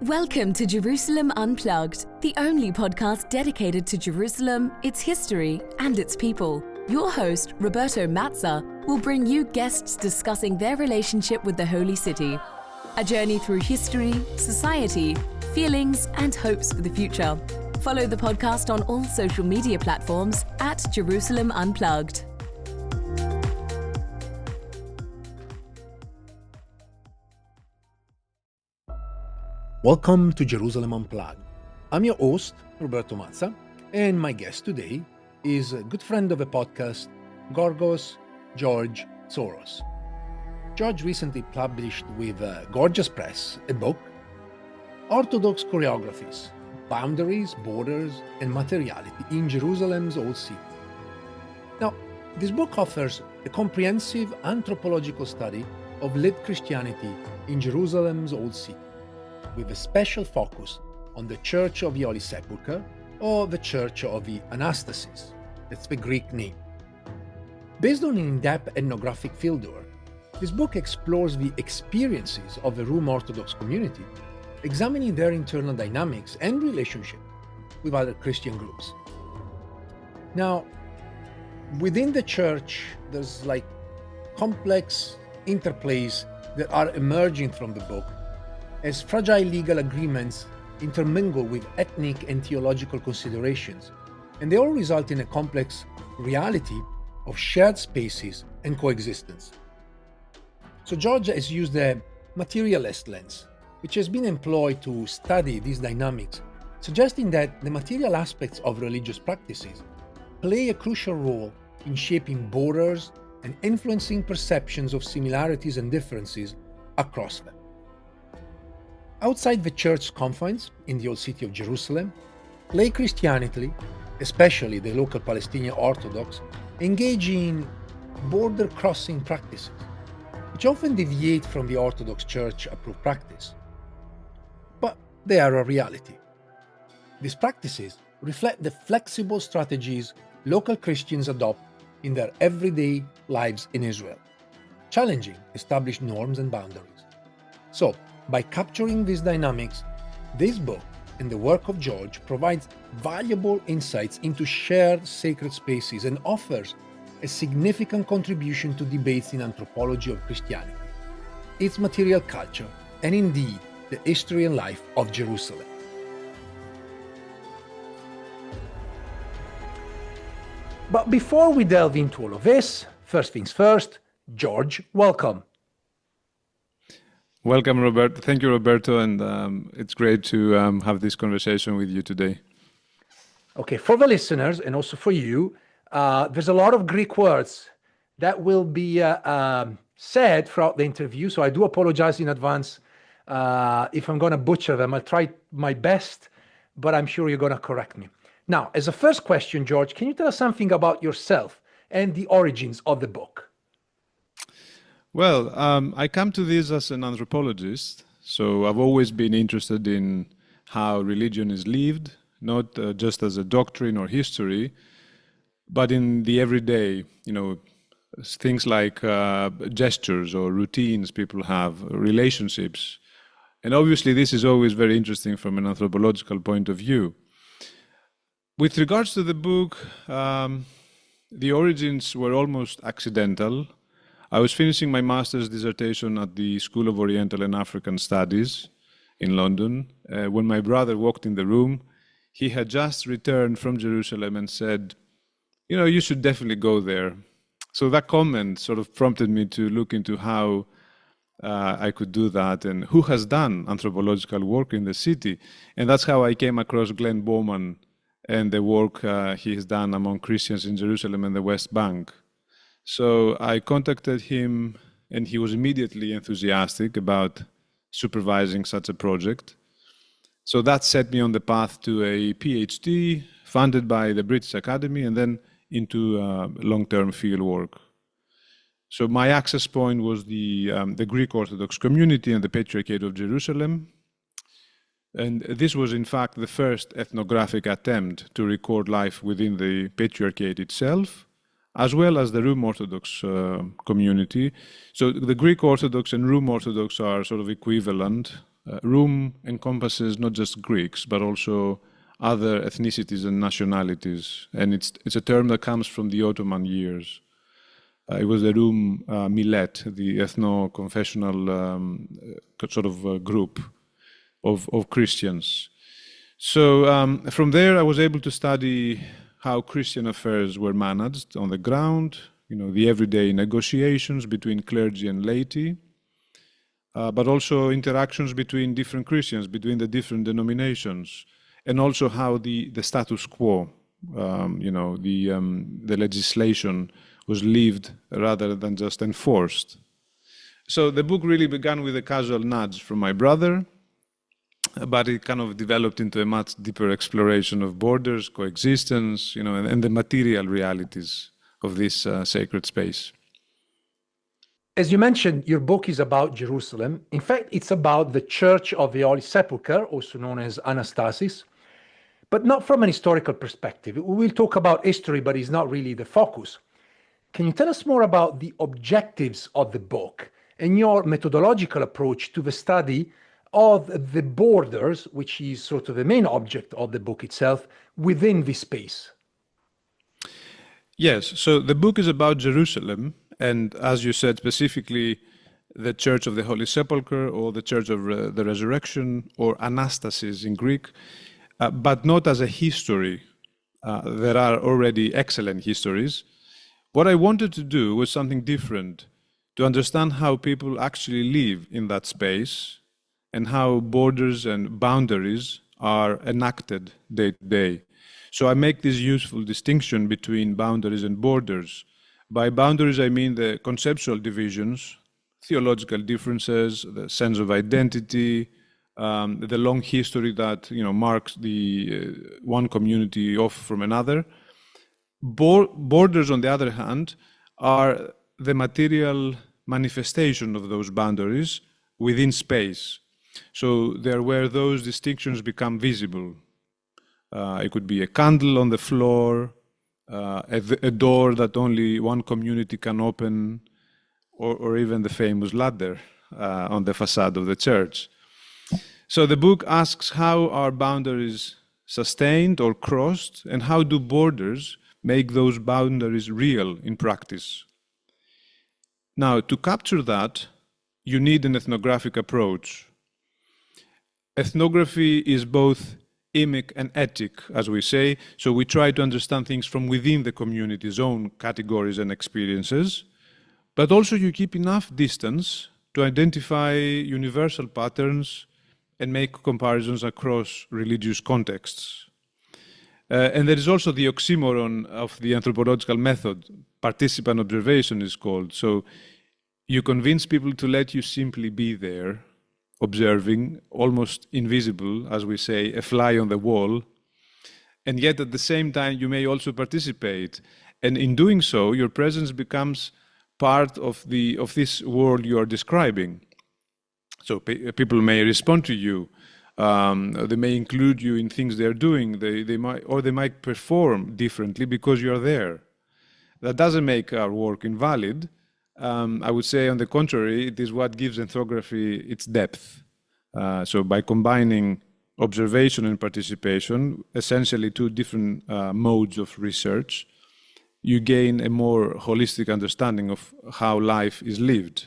Welcome to Jerusalem Unplugged, the only podcast dedicated to Jerusalem, its history, and its people. Your host, Roberto Mazza, will bring you guests discussing their relationship with the Holy City. A journey through history, society, feelings, and hopes for the future. Follow the podcast on all social media platforms at Jerusalem Unplugged. Welcome to Jerusalem Unplugged. I'm your host, Roberto Mazza, and my guest today is a good friend of the podcast, George Tsourous. George recently published with Georgios Press a book, Orthodox Choreographies, Boundaries, Borders, and Materiality in Jerusalem's Old City. Now, this book offers a comprehensive anthropological study of lived Christianity in Jerusalem's Old City, with a special focus on the Church of the Holy Sepulchre or the Church of the Anastasis. That's the Greek name. Based on an in-depth ethnographic fieldwork, this book explores the experiences of the Rum Orthodox community, examining their internal dynamics and relationship with other Christian groups. Now, within the church, there's complex interplays that are emerging from the book as fragile legal agreements intermingle with ethnic and theological considerations, and they all result in a complex reality of shared spaces and coexistence. So George has used a materialist lens, which has been employed to study these dynamics, suggesting that the material aspects of religious practices play a crucial role in shaping borders and influencing perceptions of similarities and differences across them. Outside the church's confines in the old city of Jerusalem, lay Christianity, especially the local Palestinian Orthodox, engage in border-crossing practices, which often deviate from the Orthodox Church approved practice. But they are a reality. These practices reflect the flexible strategies local Christians adopt in their everyday lives in Israel, challenging established norms and boundaries. So, by capturing these dynamics, this book and the work of George provides valuable insights into shared sacred spaces and offers a significant contribution to debates in anthropology of Christianity, its material culture, and indeed the history and life of Jerusalem. But before we delve into all of this, first things first, George, welcome. Welcome, Roberto. Thank you, Roberto, and it's great to have this conversation with you today. Okay, for the listeners and also for you, there's a lot of Greek words that will be said throughout the interview, so I do apologize in advance if I'm going to butcher them. I'll try my best, but I'm sure you're going to correct me. Now, as a first question, George, can you tell us something about yourself and the origins of the book? Well, I come to this as an anthropologist, so I've always been interested in how religion is lived, not just as a doctrine or history, but in the everyday, things like gestures or routines people have, relationships. And obviously this is always very interesting from an anthropological point of view. With regards to the book, the origins were almost accidental. I was finishing my master's dissertation at the School of Oriental and African Studies in London when my brother walked in the room. He had just returned from Jerusalem and said, you should definitely go there. So that comment sort of prompted me to look into how I could do that and who has done anthropological work in the city. And that's how I came across Glenn Bowman and the work he has done among Christians in Jerusalem and the West Bank. So I contacted him, and he was immediately enthusiastic about supervising such a project. So that set me on the path to a PhD funded by the British Academy and then into long-term field work. So my access point was the Greek Orthodox community and the Patriarchate of Jerusalem. And this was, in fact, the first ethnographic attempt to record life within the Patriarchate itself, as well as the Rum Orthodox community. So the Greek Orthodox and Rum Orthodox are sort of equivalent Rum encompasses not just Greeks, but also other ethnicities and nationalities. And it's a term that comes from the Ottoman years. It was the Rum millet, the ethno-confessional group of Christians. So from there, I was able to study how Christian affairs were managed on the ground, the everyday negotiations between clergy and laity, but also interactions between different Christians, between the different denominations, and also how the status quo, the legislation was lived rather than just enforced. So the book really began with a casual nudge from my brother, but it kind of developed into a much deeper exploration of borders, coexistence, and the material realities of this sacred space. As you mentioned, your book is about Jerusalem. In fact, it's about the Church of the Holy Sepulchre, also known as Anastasis, but not from an historical perspective. We will talk about history, but it's not really the focus. Can you tell us more about the objectives of the book and your methodological approach to the study of the borders, which is sort of the main object of the book itself, within this space? Yes, so the book is about Jerusalem, and as you said, specifically the Church of the Holy Sepulchre, or the Church of the Resurrection, or Anastasis in Greek, but not as a history. There are already excellent histories. What I wanted to do was something different, to understand how people actually live in that space and how borders and boundaries are enacted day to day. So I make this useful distinction between boundaries and borders. By boundaries, I mean the conceptual divisions, theological differences, the sense of identity, the long history that marks the one community off from another. Borders, on the other hand, are the material manifestation of those boundaries within space. So they're where those distinctions become visible. It could be a candle on the floor, a door that only one community can open, or even the famous ladder on the facade of the church. So the book asks, how are boundaries sustained or crossed, and how do borders make those boundaries real in practice? Now, to capture that, you need an ethnographic approach. Ethnography is both emic and etic, as we say, so we try to understand things from within the community's own categories and experiences, but also you keep enough distance to identify universal patterns and make comparisons across religious contexts. And there is also the oxymoron of the anthropological method. Participant observation is called. So you convince people to let you simply be there, observing, almost invisible, as we say, a fly on the wall. And yet at the same time, you may also participate. And in doing so, your presence becomes part of this world you are describing. So people may respond to you. They may include you in things they're doing. They might perform differently because you're there. That doesn't make our work invalid. I would say, on the contrary, it is what gives ethnography its depth. So by combining observation and participation, essentially two different modes of research, you gain a more holistic understanding of how life is lived.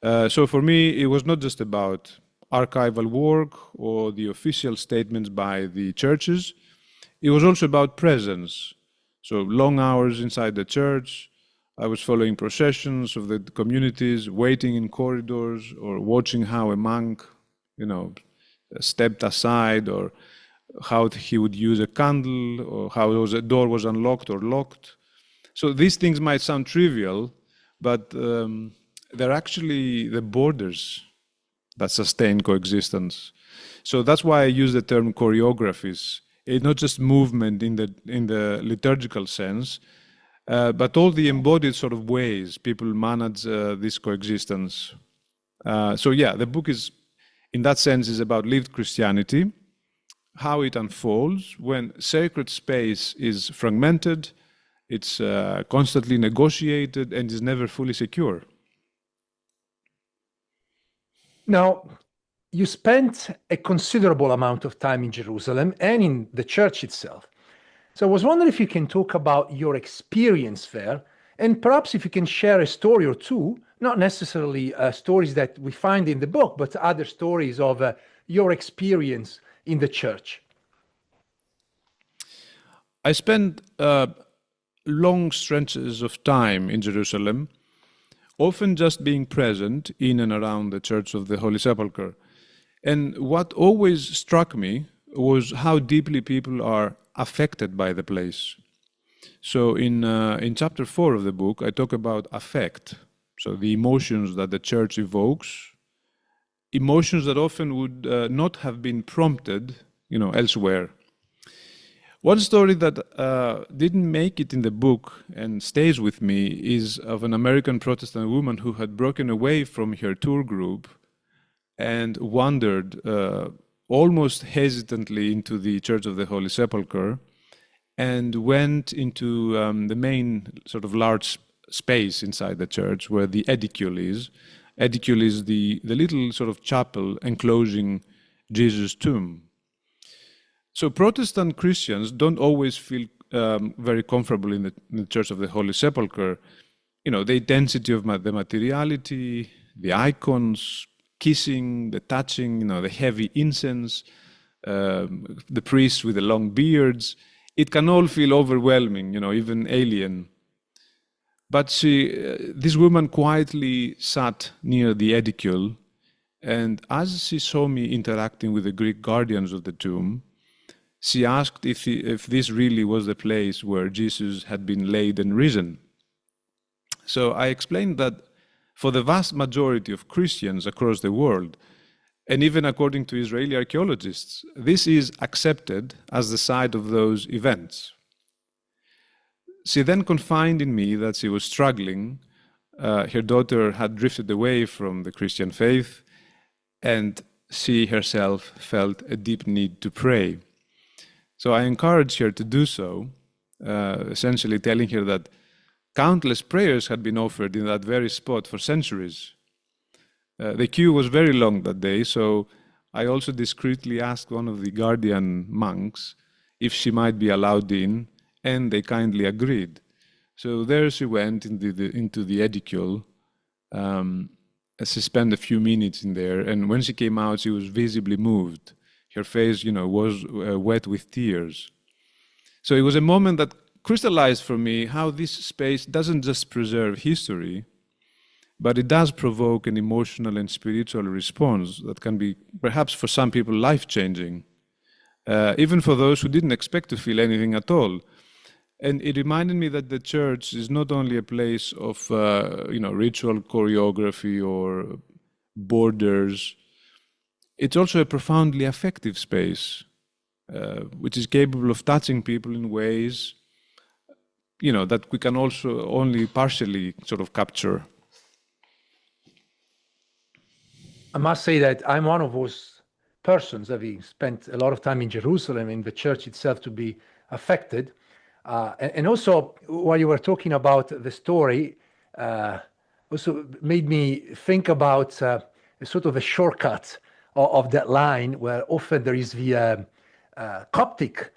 So for me, it was not just about archival work or the official statements by the churches. It was also about presence. So long hours inside the church. I was following processions of the communities, waiting in corridors, or watching how a monk, stepped aside, or how he would use a candle, or how a door was unlocked or locked. So these things might sound trivial, but they're actually the borders that sustain coexistence. So that's why I use the term choreographies. It's not just movement in the liturgical sense, but all the embodied sort of ways people manage this coexistence. So yeah, the book is, in that sense, is about lived Christianity, how it unfolds when sacred space is fragmented, it's constantly negotiated, and is never fully secure. Now, you spent a considerable amount of time in Jerusalem and in the church itself. So I was wondering if you can talk about your experience there, and perhaps if you can share a story or two, not necessarily stories that we find in the book, but other stories of your experience in the church. I spent long stretches of time in Jerusalem, often just being present in and around the Church of the Holy Sepulchre. And what always struck me was how deeply people are affected by the place. So in chapter 4 of the book, I talk about affect, so the emotions that the church evokes, emotions that often would not have been prompted, elsewhere. One story that didn't make it in the book and stays with me is of an American Protestant woman who had broken away from her tour group and wandered almost hesitantly into the Church of the Holy Sepulchre and went into the main sort of large space inside the church where the edicule is. Edicule is the little sort of chapel enclosing Jesus' tomb. So Protestant Christians don't always feel very comfortable in the Church of the Holy Sepulchre. The intensity of the materiality, the icons, kissing, the touching, the heavy incense, the priests with the long beards. It can all feel overwhelming, even alien. But this woman quietly sat near the edicule, and as she saw me interacting with the Greek guardians of the tomb, she asked if this really was the place where Jesus had been laid and risen. So I explained that for the vast majority of Christians across the world, and even according to Israeli archaeologists, this is accepted as the site of those events. She then confided in me that she was struggling. Her daughter had drifted away from the Christian faith, and she herself felt a deep need to pray. So I encouraged her to do so, essentially telling her that countless prayers had been offered in that very spot for centuries. The queue was very long that day, so I also discreetly asked one of the guardian monks if she might be allowed in, and they kindly agreed. So there she went into the edicule. She spent a few minutes in there, and when she came out, she was visibly moved. Her face, was wet with tears. So it was a moment that crystallized for me how this space doesn't just preserve history, but it does provoke an emotional and spiritual response that can be, perhaps for some people, life-changing, even for those who didn't expect to feel anything at all. And it reminded me that the church is not only a place of, ritual choreography or borders. It's also a profoundly affective space, which is capable of touching people in ways, that we can also only partially sort of capture. I must say that I'm one of those persons, having spent a lot of time in Jerusalem, in the church itself, to be affected. And also, while you were talking about the story, also made me think about a sort of a shortcut of that line, where often there is the Coptic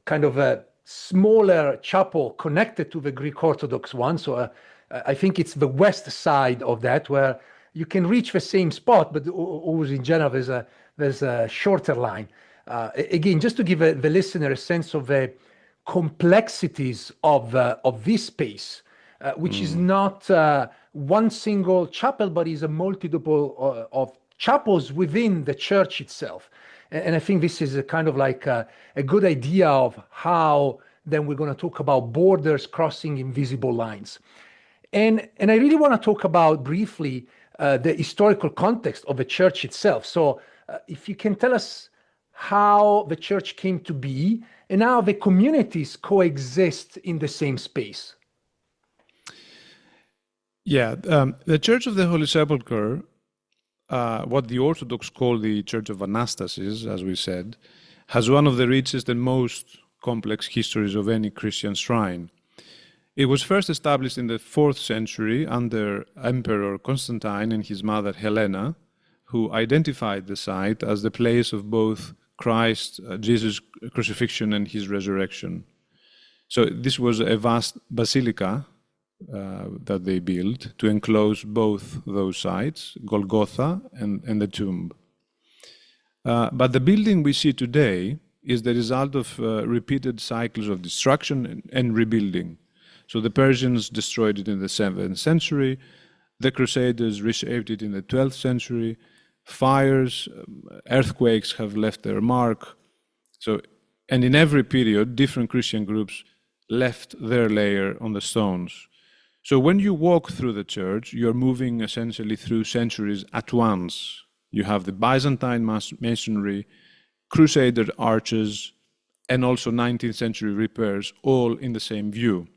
kind of a smaller chapel connected to the Greek Orthodox one. So I think it's the west side of that, where you can reach the same spot, but always in general there's a shorter line. Again, just to give the listener a sense of the complexities of this space, which is not one single chapel, but is a multiple of chapels within the church itself. And I think this is a kind of like a good idea of how then we're going to talk about borders crossing invisible lines. And I really want to talk about briefly the historical context of the church itself. So if you can tell us how the church came to be and how the communities coexist in the same space. Yeah, the Church of the Holy Sepulchre, what the Orthodox call the Church of Anastasis, as we said, has one of the richest and most complex histories of any Christian shrine. It was first established in the 4th century under Emperor Constantine and his mother Helena, who identified the site as the place of both Christ, Jesus' crucifixion and his resurrection. So this was a vast basilica that they built to enclose both those sites, Golgotha and the tomb. But the building we see today is the result of repeated cycles of destruction and rebuilding. So the Persians destroyed it in the 7th century, the Crusaders reshaped it in the 12th century, fires, earthquakes have left their mark. So, and in every period, different Christian groups left their layer on the stones. So when you walk through the church, you're moving essentially through centuries at once. You have the Byzantine masonry, Crusader arches, and also 19th century repairs, all in the same view.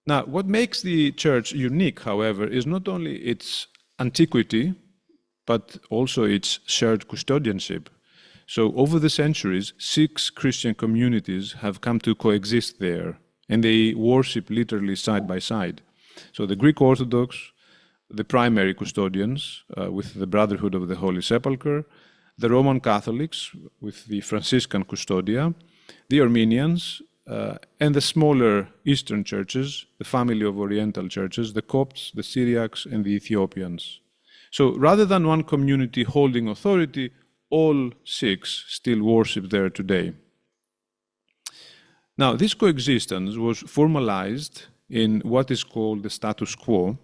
Now, what makes the church unique, however, is not only its antiquity, but also its shared custodianship. So over the centuries, 6 Christian communities have come to coexist there, and they worship literally side by side. So the Greek Orthodox, the primary custodians with the Brotherhood of the Holy Sepulchre, the Roman Catholics with the Franciscan Custodia, the Armenians, and the smaller Eastern churches, the family of Oriental churches, the Copts, the Syriacs, and the Ethiopians. So rather than one community holding authority, all 6 still worship there today. Now, this coexistence was formalized in what is called the status quo,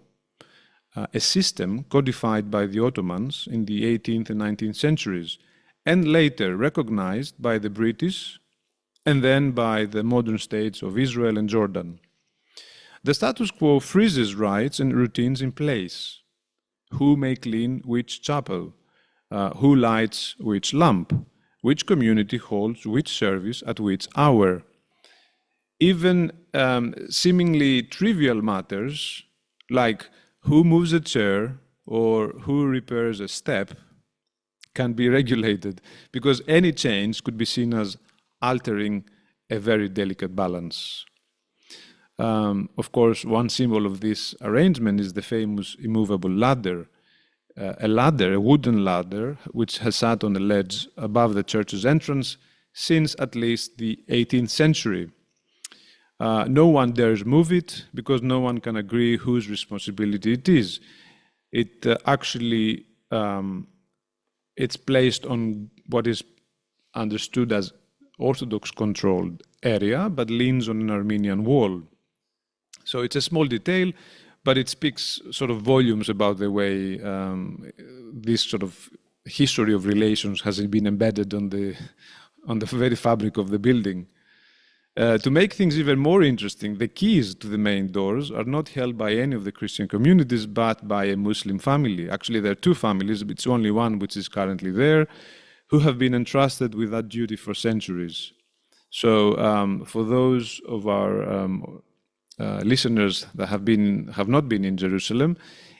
a system codified by the Ottomans in the 18th and 19th centuries, and later recognized by the British and then by the modern states of Israel and Jordan. The status quo freezes rites and routines in place. Who may clean which chapel? Who lights which lamp? Which community holds which service at which hour? Even seemingly trivial matters like who moves a chair or who repairs a step can be regulated, because any change could be seen as altering a very delicate balance. Of course, one symbol of this arrangement is the famous immovable ladder. A wooden ladder, which has sat on a ledge above the church's entrance since at least the 18th century. No one dares move it because no one can agree whose responsibility it is. It actually, it's placed on what is understood as Orthodox-controlled area, but leans on an Armenian wall. So it's a small detail, but it speaks sort of volumes about the way this sort of history of relations has been embedded on the very fabric of the building. To make things even more interesting, the keys to the main doors are not held by any of the Christian communities, but by a Muslim family. Actually, there are 2 families, but it's only one which is currently there, who have been entrusted with that duty for centuries. So for those of our listeners that have not been in Jerusalem,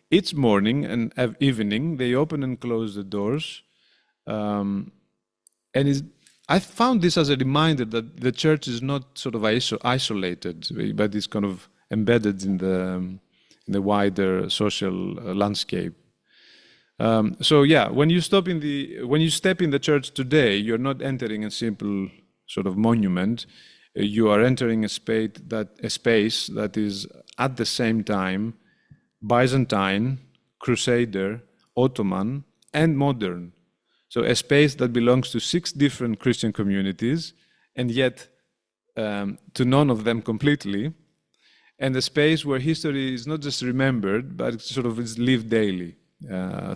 each morning and evening they open and close the doors, I found this as a reminder that the church is not sort of isolated, but is kind of embedded in the wider social landscape. So yeah, when you step in the church today, you're not entering a simple sort of monument. You are entering a space that is at the same time Byzantine, Crusader, Ottoman, and modern. So a space that belongs to 6 different Christian communities, and yet to none of them completely, and a space where history is not just remembered, but it sort of is lived daily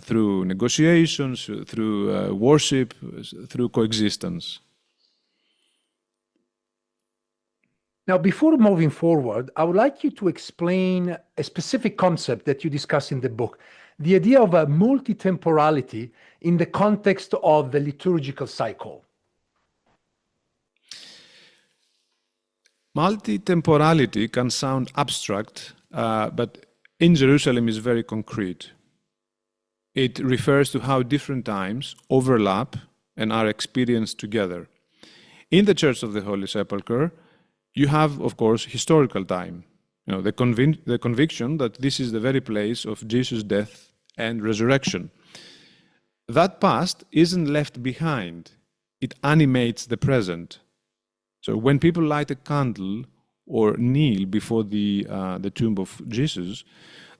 through negotiations, through worship, through coexistence. Now, before moving forward, I would like you to explain a specific concept that you discuss in the book, the idea of a multi-temporality in the context of the liturgical cycle. Multi-temporality can sound abstract, but in Jerusalem is very concrete. It refers to how different times overlap and are experienced together. In the Church of the Holy Sepulchre, you have, of course, historical time. The conviction that this is the very place of Jesus' death and resurrection. that past isn't left behind. It animates the present. So when people light a candle or kneel before the tomb of Jesus,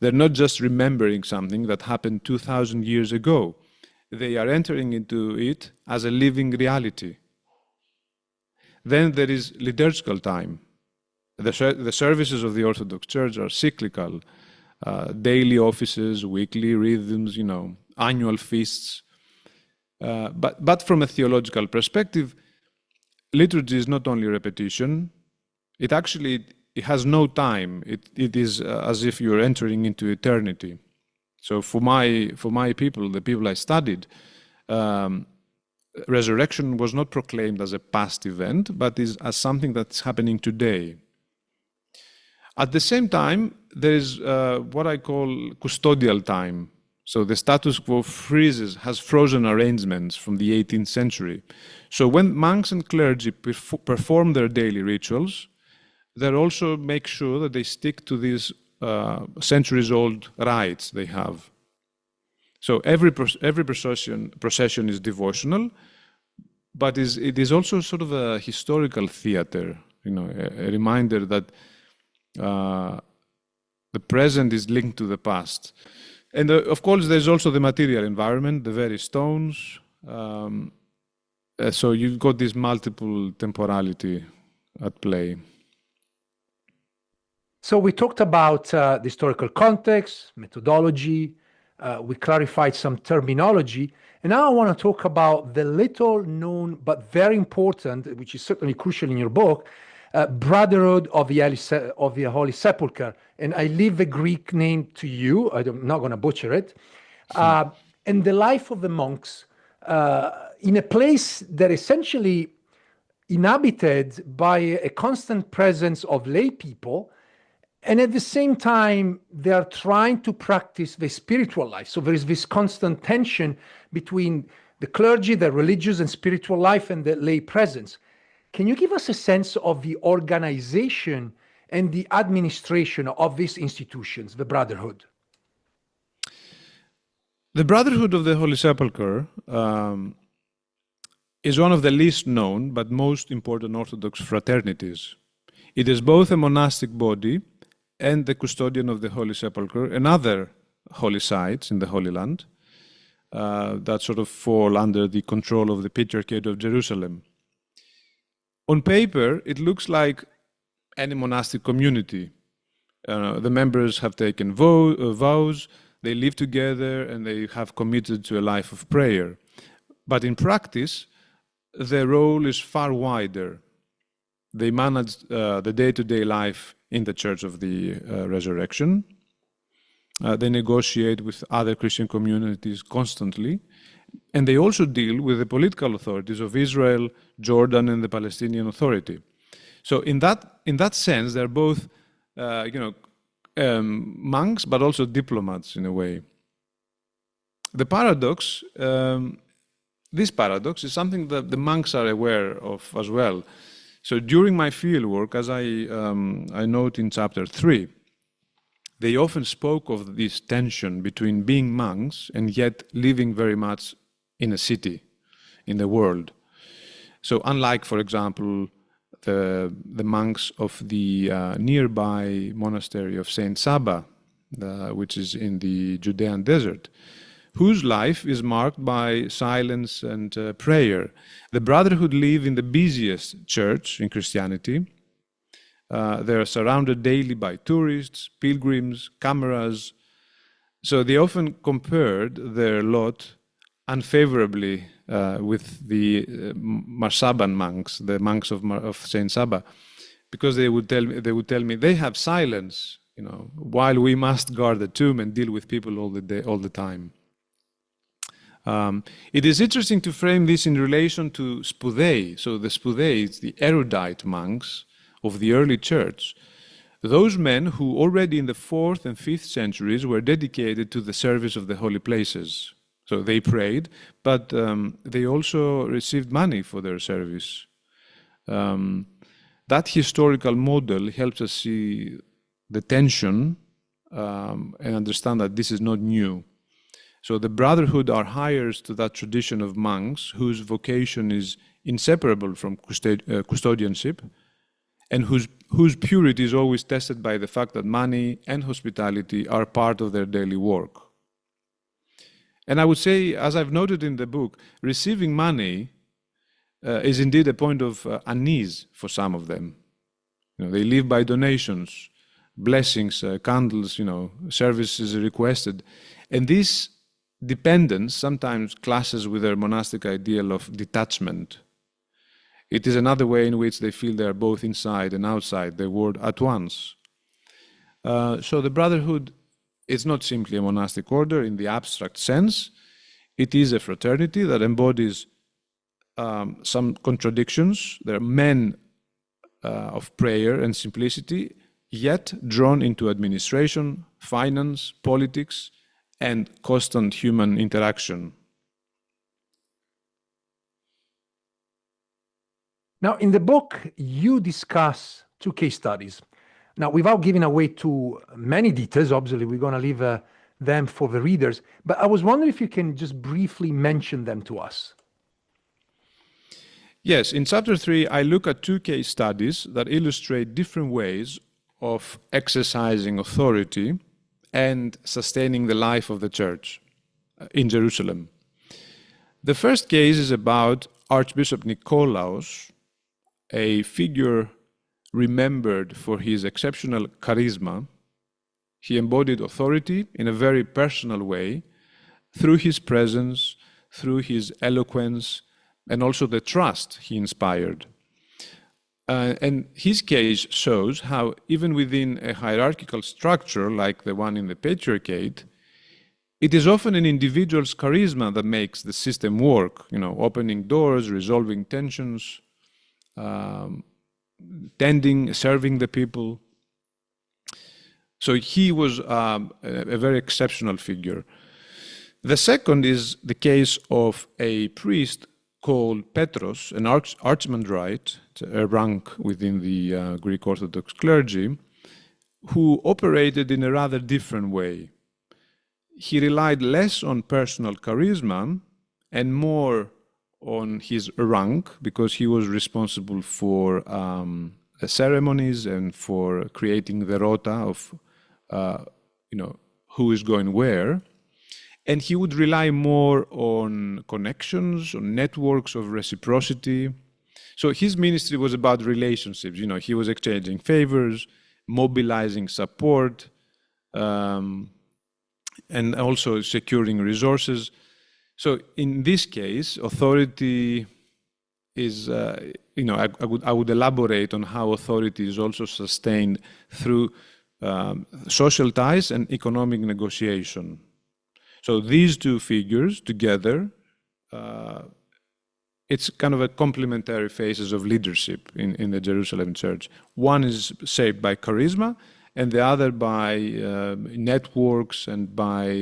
they're not just remembering something that happened 2,000 years ago. They are entering into it as a living reality. Then there is liturgical time. The services of the Orthodox Church are cyclical. Daily offices, weekly rhythms, annual feasts. But from a theological perspective, liturgy is not only repetition. It has no time. It is as if you're entering into eternity. So for my people, the people I studied, resurrection was not proclaimed as a past event, but is as something that's happening today. At the same time, there is what I call custodial time. So the status quo has frozen arrangements from the 18th century. So when monks and clergy perform their daily rituals, they also make sure that they stick to these centuries-old rites they have. So every procession is devotional, but it is also sort of a historical theater, a reminder that the present is linked to the past. And of course, there's also the material environment, the very stones. So you've got this multiple temporality at play. So we talked about the historical context, methodology, we clarified some terminology, and now I want to talk about the little known but very important, which is certainly crucial in your book, Brotherhood of the Holy Sepulchre. And I leave the Greek name to you. I'm not going to butcher it. And the life of the monks in a place that essentially inhabited by a constant presence of lay people, and at the same time, they are trying to practice the spiritual life. So there is this constant tension between the clergy, the religious and spiritual life, and the lay presence. Can you give us a sense of the organization and the administration of these institutions, the Brotherhood? The Brotherhood of the Holy Sepulchre is one of the least known but most important Orthodox fraternities. It is both a monastic body and the custodian of the Holy Sepulchre and other holy sites in the Holy Land that sort of fall under the control of the Patriarchate of Jerusalem. On paper, it looks like any monastic community. The members have taken vows, they live together, and they have committed to a life of prayer. But in practice, their role is far wider. They manage the day-to-day life in the Church of the Resurrection. They negotiate with other Christian communities constantly. And they also deal with the political authorities of Israel, Jordan, and the Palestinian Authority. So in that sense, they're both, monks, but also diplomats in a way. The paradox, this paradox is something that the monks are aware of as well. So during my fieldwork, as I note in chapter 3, they often spoke of this tension between being monks and yet living very much in a city, in the world. So unlike, for example, the monks of the nearby monastery of Saint Saba, which is in the Judean desert, whose life is marked by silence and prayer. The Brotherhood live in the busiest church in Christianity. They are surrounded daily by tourists, pilgrims, cameras. So they often compared their lot unfavorably with the Marsaban monks, the monks of Saint Saba, because they would tell me they have silence, while we must guard the tomb and deal with people all the time. It is interesting to frame this in relation to Spudei. So the Spudei, the erudite monks of the early church, those men who already in the 4th and 5th centuries were dedicated to the service of the holy places. So they prayed, but they also received money for their service. That historical model helps us see the tension and understand that this is not new. So the brotherhood are heirs to that tradition of monks whose vocation is inseparable from custodianship, and whose purity is always tested by the fact that money and hospitality are part of their daily work. And I would say, as I've noted in the book, receiving money is indeed a point of unease for some of them. They live by donations, blessings, candles, services requested. And this dependence sometimes clashes with their monastic ideal of detachment. It is another way in which they feel they are both inside and outside the world at once. So the brotherhood is not simply a monastic order in the abstract sense. It is a fraternity that embodies some contradictions. There are men of prayer and simplicity, yet drawn into administration, finance, politics, and constant human interaction. Now, in the book, you discuss 2 case studies. Now, without giving away too many details, obviously, we're going to leave them for the readers, but I was wondering if you can just briefly mention them to us. Yes, in chapter 3, I look at 2 case studies that illustrate different ways of exercising authority and sustaining the life of the church in Jerusalem. The first case is about Archbishop Nikolaos, a figure remembered for his exceptional charisma. He embodied authority in a very personal way through his presence, through his eloquence, and also the trust he inspired. And his case shows how even within a hierarchical structure like the one in the Patriarchate, it is often an individual's charisma that makes the system work, opening doors, resolving tensions, tending, serving the people. So he was a very exceptional figure. The second is the case of a priest called Petros, an archimandrite, a rank within the Greek Orthodox clergy, who operated in a rather different way. He relied less on personal charisma and more on his rank, because he was responsible for the ceremonies and for creating the rota of who is going where. And he would rely more on connections, on networks of reciprocity. So his ministry was about relationships. He was exchanging favors, mobilizing support, and also securing resources. So in this case, authority is, I would elaborate on how authority is also sustained through social ties and economic negotiation. So these 2 figures together, it's kind of a complementary phases of leadership in the Jerusalem church. One is shaped by charisma, and the other by networks and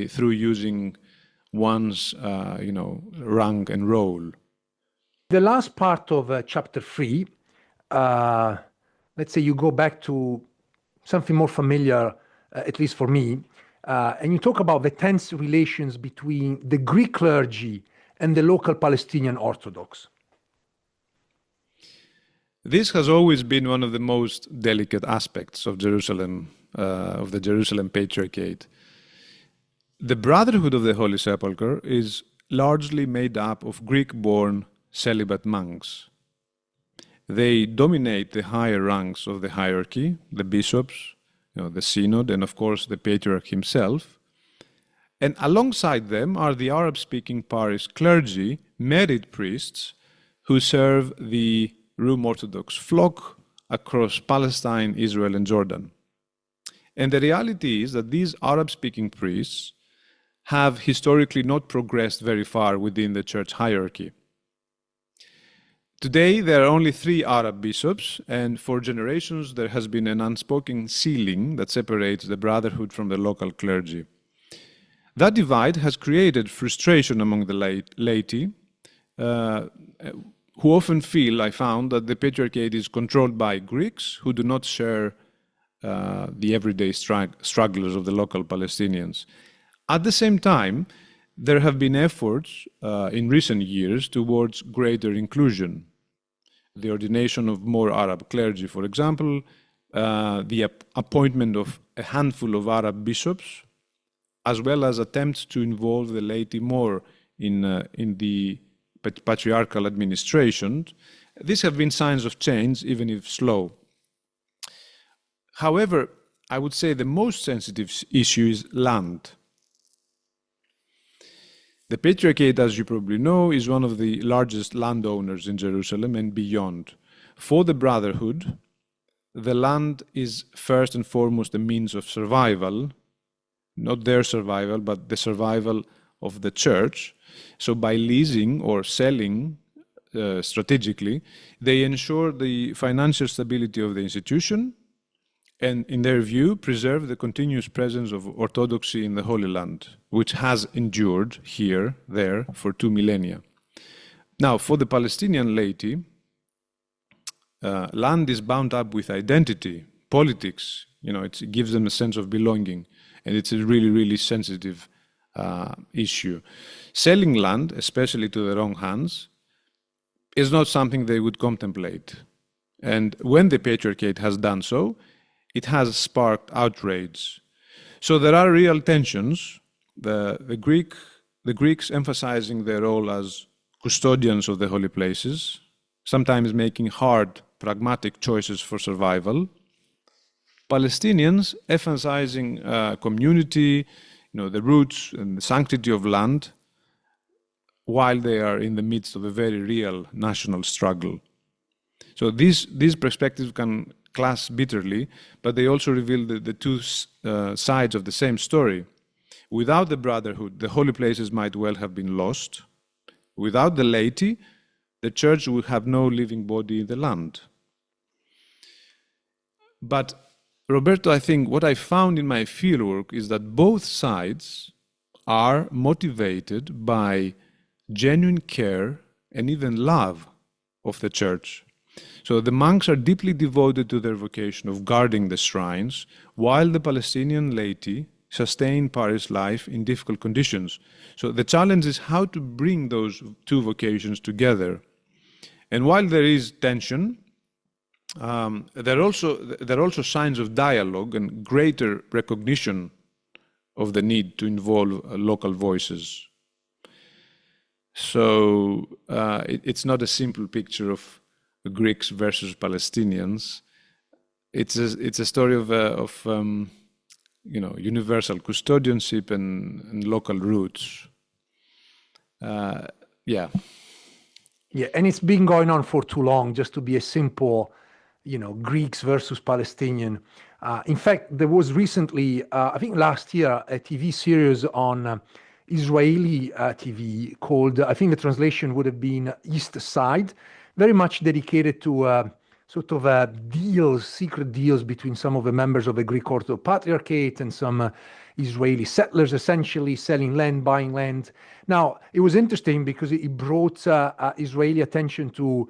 through using one's rank and role. The last part of chapter 3, let's say you go back to something more familiar, at least for me, and you talk about the tense relations between the Greek clergy and the local Palestinian Orthodox. This has always been one of the most delicate aspects of Jerusalem, of the Jerusalem Patriarchate. The Brotherhood of the Holy Sepulchre is largely made up of Greek-born celibate monks. They dominate the higher ranks of the hierarchy, the bishops, the synod, and of course the Patriarch himself. And alongside them are the Arab-speaking parish clergy, married priests, who serve the Rum Orthodox flock across Palestine, Israel, and Jordan. And the reality is that these Arab-speaking priests have historically not progressed very far within the church hierarchy. Today, there are only 3 Arab bishops, and for generations there has been an unspoken ceiling that separates the brotherhood from the local clergy. That divide has created frustration among the laity, who often feel, I found, that the Patriarchate is controlled by Greeks who do not share the everyday strugglers of the local Palestinians. At the same time, there have been efforts in recent years towards greater inclusion. The ordination of more Arab clergy, for example, the appointment of a handful of Arab bishops, as well as attempts to involve the laity more in the patriarchal administration. These have been signs of change, even if slow. However, I would say the most sensitive issue is land. The Patriarchate, as you probably know, is one of the largest landowners in Jerusalem and beyond. For the Brotherhood, the land is first and foremost a means of survival, not their survival, but the survival of the church. So by leasing or selling strategically, they ensure the financial stability of the institution and, in their view, preserve the continuous presence of orthodoxy in the Holy Land, which has endured there for 2 millennia. Now, for the Palestinian laity, land is bound up with identity, politics. It gives them a sense of belonging, and it's a really, really sensitive issue. Selling land, especially to the wrong hands, is not something they would contemplate. And when the Patriarchate has done so, it has sparked outrage. So there are real tensions. The Greeks emphasizing their role as custodians of the holy places, sometimes making hard, pragmatic choices for survival. Palestinians emphasizing community, the roots and the sanctity of land, while they are in the midst of a very real national struggle. So these perspectives can clash bitterly, but they also reveal the two sides of the same story. Without the Brotherhood, the holy places might well have been lost. Without the laity, the church would have no living body in the land. But Roberto, I think what I found in my fieldwork is that both sides are motivated by genuine care and even love of the church. So the monks are deeply devoted to their vocation of guarding the shrines, while the Palestinian laity sustain parish life in difficult conditions. So the challenge is how to bring those two vocations together. And while there is tension, there are also signs of dialogue and greater recognition of the need to involve local voices. So it's not a simple picture of Greeks versus Palestinians. It's a story of universal custodianship and local roots. Yeah, and it's been going on for too long just to be a simple, Greeks versus Palestinian. In fact, there was recently, I think last year, a TV series on Israeli TV called, I think the translation would have been East Side, very much dedicated to sort of deals, secret deals between some of the members of the Greek Orthodox Patriarchate and some Israeli settlers, essentially selling land, buying land. Now, it was interesting because it brought Israeli attention to,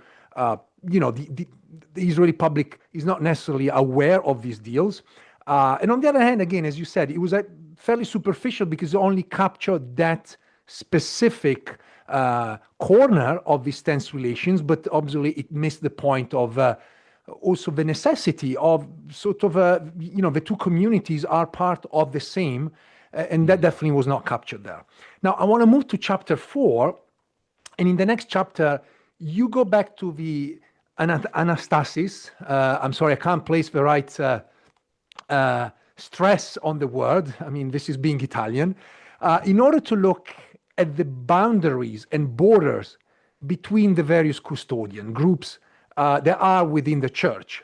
the Israeli public is not necessarily aware of these deals. And on the other hand, again, as you said, it was fairly superficial because it only captured that specific corner of these tense relations, but obviously it missed the point of also the necessity of sort of, the two communities are part of the same, and that definitely was not captured there. Now, I want to move to chapter 4, and in the next chapter, you go back to the Anastasis. I'm sorry, I can't place the right stress on the word. I mean, this is being Italian. In order to look at the boundaries and borders between the various custodian groups that are within the church.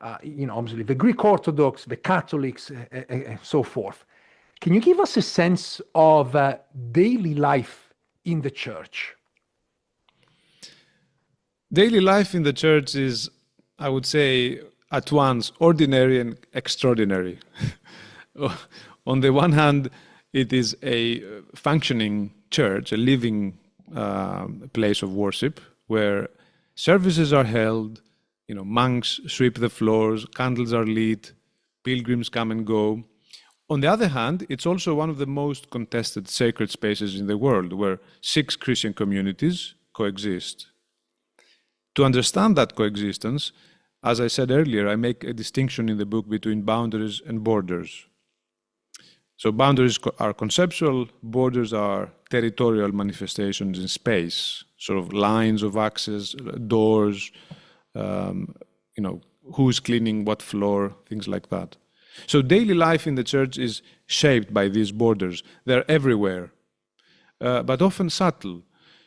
Obviously the Greek Orthodox, the Catholics, and so forth. Can you give us a sense of daily life in the church? Daily life in the church is, I would say, at once ordinary and extraordinary. On the one hand, it is a functioning church, a living place of worship where services are held, monks sweep the floors, candles are lit, pilgrims come and go. On the other hand, it's also one of the most contested sacred spaces in the world, where 6 Christian communities coexist. To understand that coexistence, as I said earlier, I make a distinction in the book between boundaries and borders. So boundaries are conceptual, borders are territorial manifestations in space, sort of lines of access, doors, who's cleaning what floor, things like that. So daily life in the church is shaped by these borders. They're everywhere, but often subtle.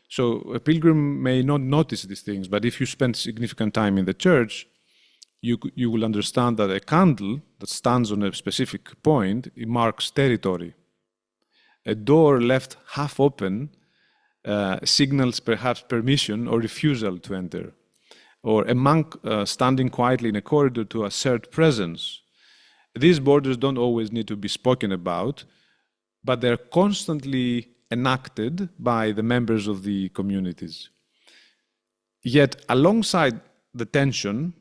So a pilgrim may not notice these things, but if you spend significant time in the church, you will understand that a candle that stands on a specific point, it marks territory. A door left half open signals perhaps permission or refusal to enter. Or a monk standing quietly in a corridor to assert presence. These borders don't always need to be spoken about, but they're constantly enacted by the members of the communities. Yet, alongside the tension,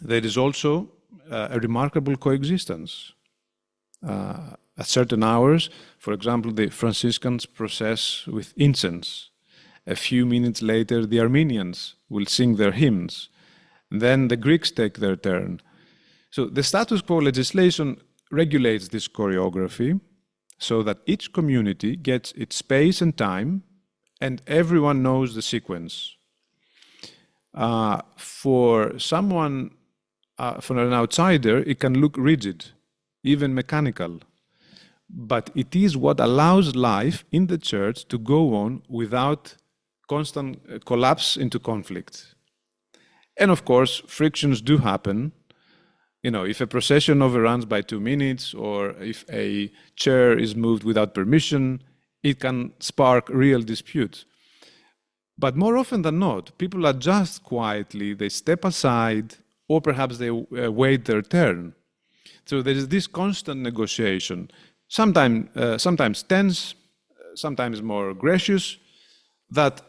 there is also a remarkable coexistence. At certain hours, for example, the Franciscans process with incense. A few minutes later, the Armenians will sing their hymns. Then the Greeks take their turn. So the status quo legislation regulates this choreography so that each community gets its space and time, and everyone knows the sequence. For someone, for an outsider, it can look rigid, even mechanical. But it is what allows life in the church to go on without constant collapse into conflict. And of course, frictions do happen. If a procession overruns by 2 minutes, or if a chair is moved without permission, it can spark real dispute. But more often than not, people adjust quietly, they step aside, or perhaps they wait their turn. So there is this constant negotiation, sometimes tense, sometimes more gracious, that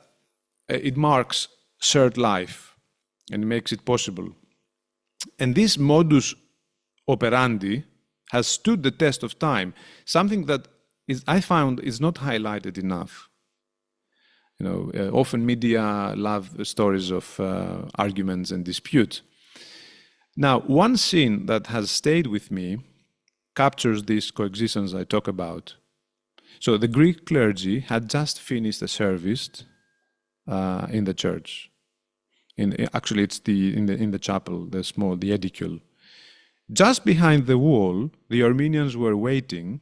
it marks shared life and makes it possible. And this modus operandi has stood the test of time, something that I found is not highlighted enough. Often media love stories of arguments and disputes. Now, one scene that has stayed with me captures this coexistence I talk about. So the Greek clergy had just finished a service in the church. Actually, it's in the chapel, the edicule. Just behind the wall, the Armenians were waiting.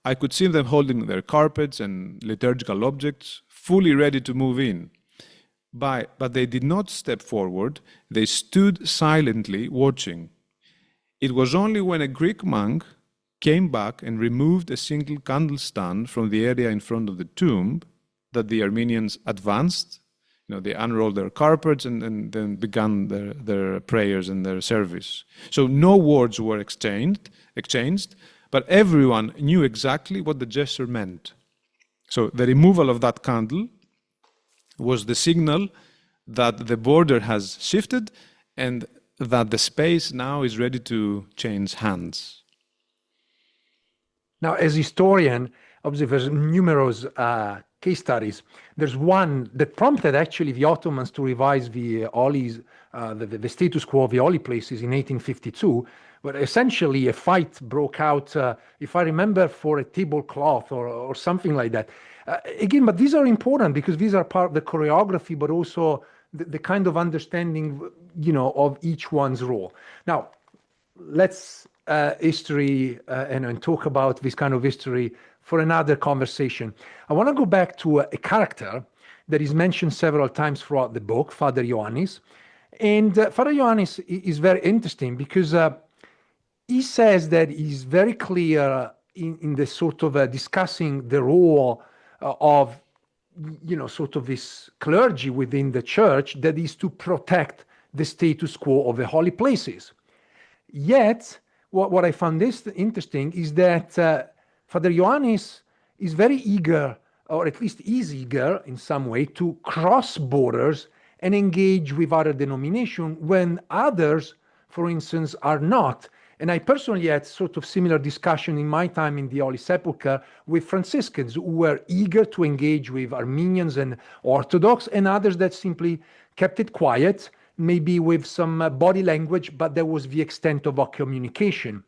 I could see them holding their carpets and liturgical objects, fully ready to move in. But they did not step forward. They stood silently watching. It was only when a Greek monk came back and removed a single candle stand from the area in front of the tomb that the Armenians advanced. They unrolled their carpets and then began their prayers and their service. So no words were exchanged, but everyone knew exactly what the gesture meant. So the removal of that candle was the signal that the border has shifted and that the space now is ready to change hands. Now, as historian, obviously there's numerous case studies. There's one that prompted actually the Ottomans to revise the status quo of the holy places in 1852, where essentially a fight broke out, if I remember, for a tablecloth or something like that. Again, but these are important because these are part of the choreography, but also the kind of understanding, of each one's role. Now, let's history and talk about this kind of history for another conversation. I want to go back to a character that is mentioned several times throughout the book, Father Ioannis. And Father Ioannis is very interesting because he says that he's very clear in the sort of discussing the role of, sort of this clergy within the church that is to protect the status quo of the holy places. Yet, what I found interesting is that Father Ioannis is very eager, or at least is eager in some way, to cross borders and engage with other denominations when others, for instance, are not. And I personally had sort of similar discussion in my time in the Holy Sepulchre with Franciscans who were eager to engage with Armenians and Orthodox, and others that simply kept it quiet, maybe with some body language, but that was the extent of our communication.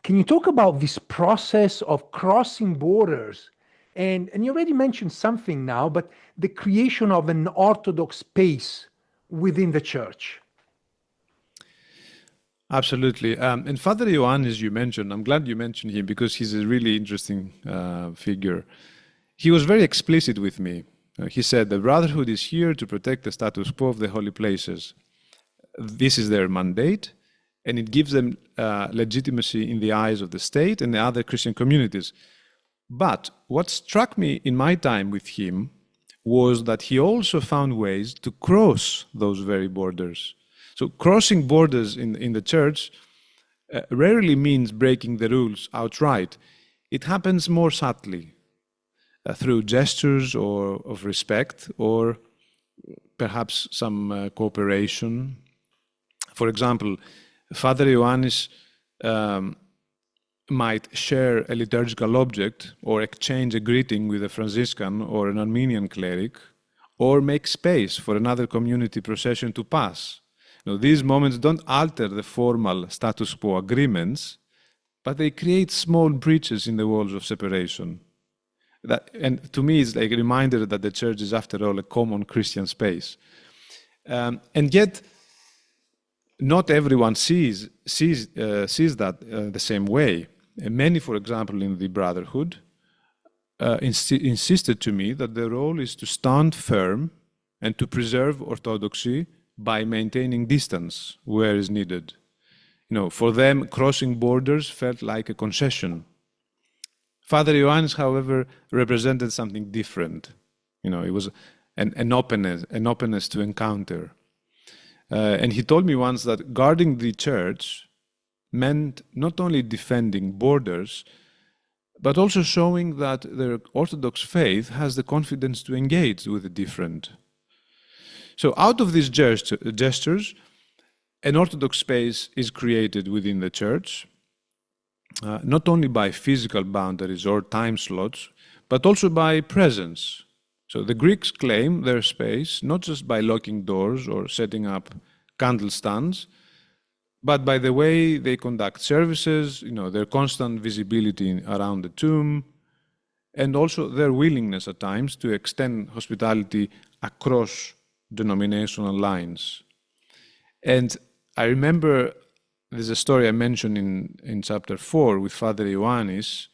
Can you talk about this process of crossing borders? And you already mentioned something now, but the creation of an Orthodox space within the church. Absolutely. And Father Ioannis, you mentioned, I'm glad you mentioned him because he's a really interesting figure. He was very explicit with me. He said, the Brotherhood is here to protect the status quo of the holy places. This is their mandate, and it gives them legitimacy in the eyes of the state and the other Christian communities. But what struck me in my time with him was that he also found ways to cross those very borders. So crossing borders in the church rarely means breaking the rules outright. It happens more subtly through gestures of respect or perhaps some cooperation. For example, Father Ioannis might share a liturgical object or exchange a greeting with a Franciscan or an Armenian cleric or make space for another community procession to pass. These moments don't alter the formal status quo agreements, but they create small breaches in the walls of separation. And to me, it's like a reminder that the church is, after all, a common Christian space. And yet, not everyone sees that the same way. And many, for example, in the Brotherhood, insisted to me that the role is to stand firm and to preserve orthodoxy by maintaining distance where is needed. For them, crossing borders felt like a concession. Father Ioannis, however, represented something different. It was an openness to encounter. And he told me once that guarding the church meant not only defending borders, but also showing that the Orthodox faith has the confidence to engage with the different. So out of these gestures, an Orthodox space is created within the church, not only by physical boundaries or time slots, but also by presence. So the Greeks claim their space not just by locking doors or setting up candle stands, but by the way they conduct services, their constant visibility around the tomb, and also their willingness at times to extend hospitality across denominational lines. And I remember there's a story I mentioned in chapter 4 with Father Ioannis.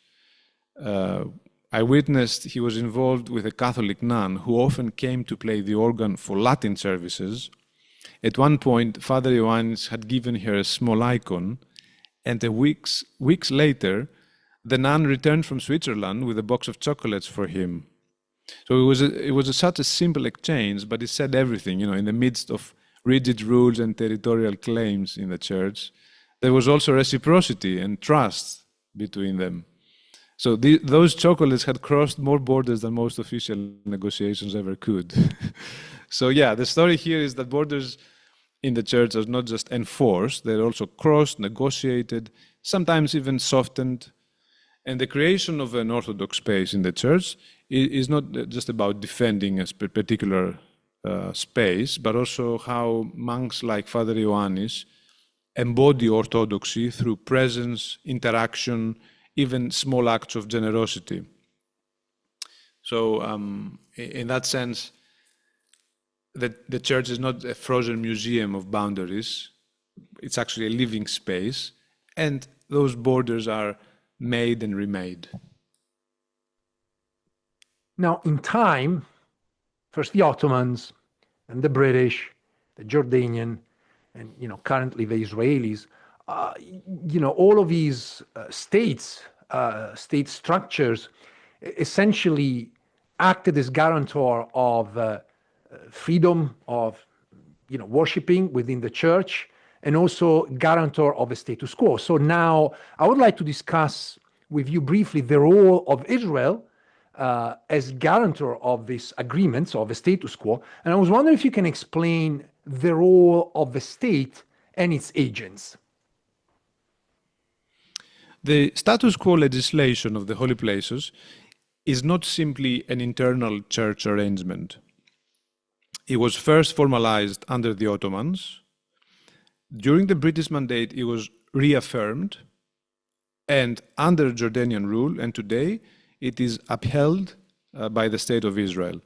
I witnessed he was involved with a Catholic nun who often came to play the organ for Latin services. At one point, Father Ioannis had given her a small icon, and weeks later, the nun returned from Switzerland with a box of chocolates for him. So it was such a simple exchange, but it said everything. In the midst of rigid rules and territorial claims in the church, there was also reciprocity and trust between them. So those chocolates had crossed more borders than most official negotiations ever could. So yeah, the story here is that borders in the church are not just enforced, they're also crossed, negotiated, sometimes even softened. And the creation of an Orthodox space in the church is not just about defending a particular space, but also how monks like Father Ioannis embody orthodoxy through presence, interaction, even small acts of generosity. So in that sense, the church is not a frozen museum of boundaries. It's actually a living space, and those borders are made and remade. Now, in time, first the Ottomans, and the British, the Jordanian, and currently the Israelis, all of these state structures essentially acted as guarantor of freedom of worshiping within the church, and also guarantor of a status quo. So now I would like to discuss with you briefly the role of Israel as guarantor of these agreements of a status quo. And I was wondering if you can explain the role of the state and its agents. The status quo legislation of the holy places is not simply an internal church arrangement. It was first formalized under the Ottomans. During the British Mandate, it was reaffirmed, and under Jordanian rule, and today it is upheld by the State of Israel.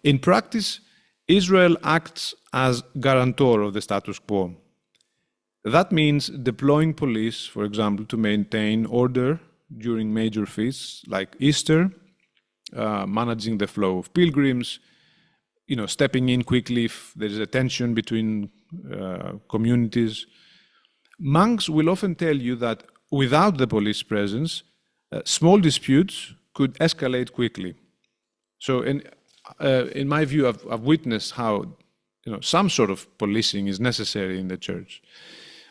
In practice, Israel acts as guarantor of the status quo. That means deploying police, for example, to maintain order during major feasts like Easter, managing the flow of pilgrims, stepping in quickly if there is a tension between communities. Monks will often tell you that without the police presence, small disputes could escalate quickly. So in my view, I've witnessed how some sort of policing is necessary in the church.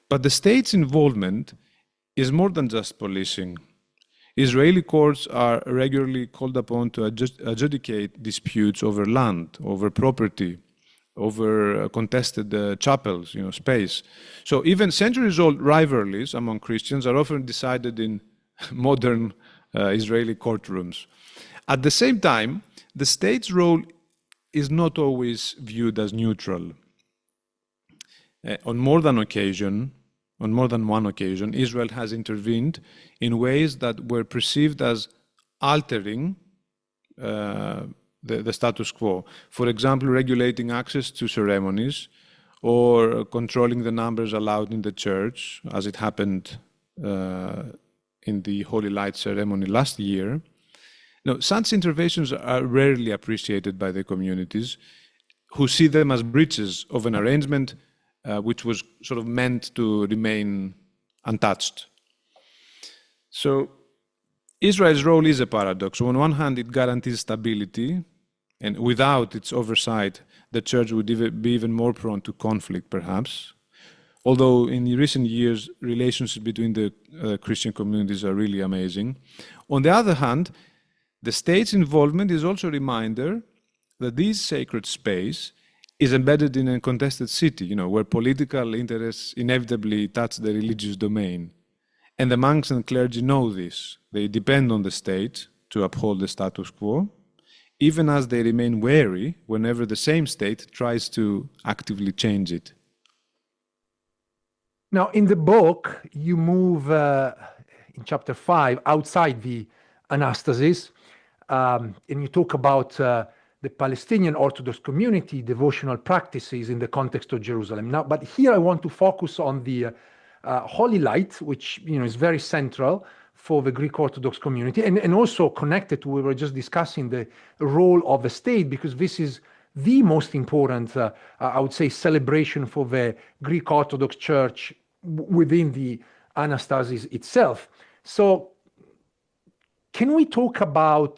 But the state's involvement is more than just policing. Israeli courts are regularly called upon to adjudicate disputes over land, over property, over contested chapels, space. So even centuries-old rivalries among Christians are often decided in modern Israeli courtrooms. At the same time, the state's role is not always viewed as neutral. On more than one occasion, Israel has intervened in ways that were perceived as altering the status quo. For example, regulating access to ceremonies or controlling the numbers allowed in the church, as it happened in the Holy Light ceremony last year. Now, such interventions are rarely appreciated by the communities, who see them as breaches of an arrangement which was sort of meant to remain untouched. So Israel's role is a paradox. On one hand, it guarantees stability, and without its oversight, the church would be even more prone to conflict, perhaps. Although in recent years, relationships between the Christian communities are really amazing. On the other hand, the state's involvement is also a reminder that this sacred space is embedded in a contested city, where political interests inevitably touch the religious domain. And the monks and clergy know this. They depend on the state to uphold the status quo, even as they remain wary whenever the same state tries to actively change it. Now, in the book, you move in chapter 5 outside the Anastasis, and you talk about the Palestinian Orthodox community devotional practices in the context of Jerusalem. Now, but here I want to focus on the Holy Light, which is very central for the Greek Orthodox community, and also connected to what we were just discussing, the role of the state, because this is the most important, I would say, celebration for the Greek Orthodox Church within the Anastasis itself. So can we talk about